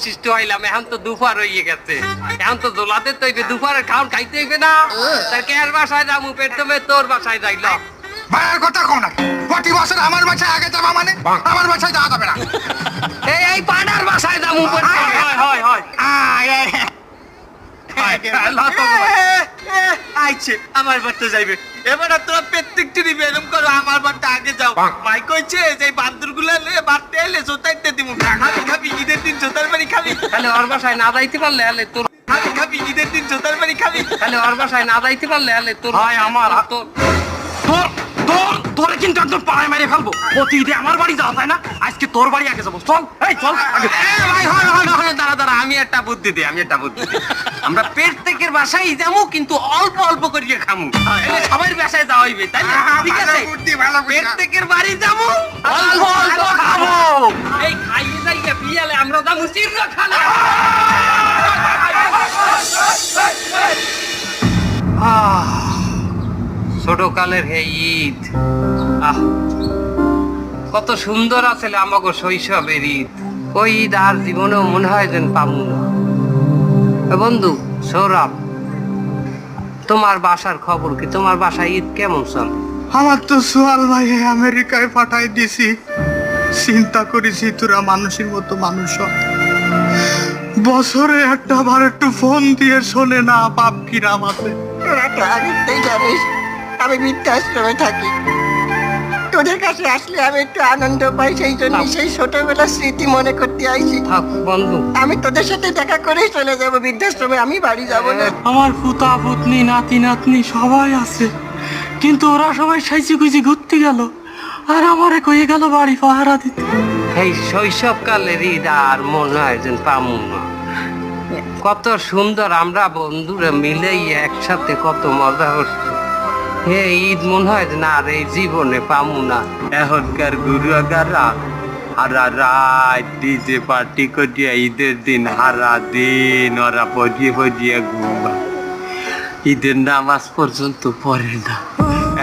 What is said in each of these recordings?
অবশিষ্ট হইলাম, এখন তো দুপুর হয়ে গেছে, এখন তো দোলাতে তো দুপুরের খাওয়ান খাইতে হইবে না। তার কে বাসায় যাবো, পেট তুমি তোর বাসায় যাইল। ভাইয়ের কথা কও না, প্রতি বছর আমার বাসায় আগে যাবা মানে আমার বাসায় যাওয়া যাবে না। এই পাড়ার বাসায় যাবো। আইছে আমার বাড়িতে যাইবে, এবার তোরা প্রত্যেক টিভি বেরম করো, আমার বাড়িতে আগে যাও। মাই কইছে যে বান্দর গুলা বাড়তে এলে জোতাইতে দিব, খাবি ঈদের দিন জোতার বাড়ি খাবি। তাহলে ওর বাসায় না যাইতে পারলে হলে তোর খাবি ঈদের দিন জোতার বাড়ি খাবি। তাহলে ওর বাসায় না যাইতে পারলে হলে তোর ভাই আমার তোর তোরে কিন্তু একদম পাড়ায় মেরে ফেলবো। প্রতি ঈদে আমার বাড়ি যাওয়া যায় না, আজকে তোর বাড়ি আগে যাবো। চল এই চল আগে। দাঁড়া, আমি একটা বুদ্ধি দিই। আমরা প্রত্যেকের বাসায় যাবো, কিন্তু অল্প অল্প করিয়ে খামু। সবার বাসায় যাওয়া হইবে, তাই না? ঠিক আছে, প্রত্যেকের বাড়ি যাবো, অল্প অল্প খাবো। এই খাইয়ে যাইয়া বিয়ালে আমরা যাবো চিড়িয়াখানা। ছোটকালের হে ঈদ, কত সুন্দর আছে আমাকে শৈশবের ঈদ। ওই ঈদ আর জীবনেও মনে হয় যেন পাবো না। বন্ধু সৌরভ, তোমার বাসার খবর কি? তোমার বাসায় ঈদ কেমন চল? আমার তো সোহাল ভাই আমেরিকায় পাঠাই দিছি। চিন্তা করেছি তোরা মানুষের মতো মানুষ হ। বছরে একটা বার একটু ফোন দিয়ে শোনে না বাপ কিরাম আছে। তোরা তো আগেই জানিস আমি বৃদ্ধাশ্রমে থাকি, তোদের কাছে আসলে আমি একটু আনন্দ পাই, সেই জন্য সেই ছোটবেলার স্মৃতি মনে করতে আইছি। থাক বন্ধু, আমি তোদের সাথে দেখা করেই চলে যাব বৃদ্ধাশ্রমে, আমি বাড়ি যাব না। আমার পুতা পুতনি নাতি নাতনি সবাই আছে, কিন্তু ওরা সবাই সাইজি গুজি ঘুরতে গেল, আর আমারে কয়ে গেল বাড়ি পাহারা দিতে। এই শৈশবকালের ঈদ আর মনে হয় যেন পাবো না। কত সুন্দর আমরা বন্ধুরা মিলেই একসাথে কত মজা করছি। হে ঈদ মনে হয় না আর এই জীবনে পাবো না। এখনকার গুরুগারা হারা রাত ডিজে পার্টি করিয়া ঈদের দিন হারা দিন ওরা পড়িয়ে ঘুমা, ঈদের নামাজ পর্যন্ত পড়ে না।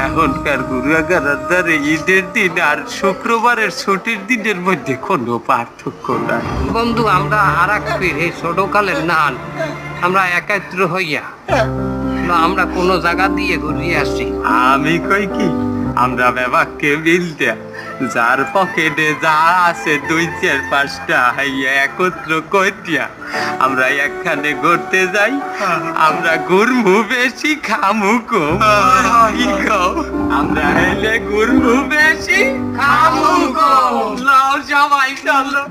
এখনকার গুরুগারার দ্বারা ঈদের দিন আর শুক্রবারের ছুটির দিনের মধ্যে কোনো পার্থক্য নাই। বন্ধু, আমরা আর এক এই ছোটকালের নান আমরা একাত্র হইয়া আমরা কোনো জায়গা দিয়ে ঘুরিয়ে আসি। আমি কই কি, আমরা ব্যাপারকে মিলতে যার পকেটে যা আছে 2-4-5টা হাইয়া একত্র করিয়া আমরা একখানে ঘুরতে যাই। আমরা ঘুরমু বেশি, খামু কম। আমরা হইলে ঘুরমু বেশি, খামু কম। সবাই চলো।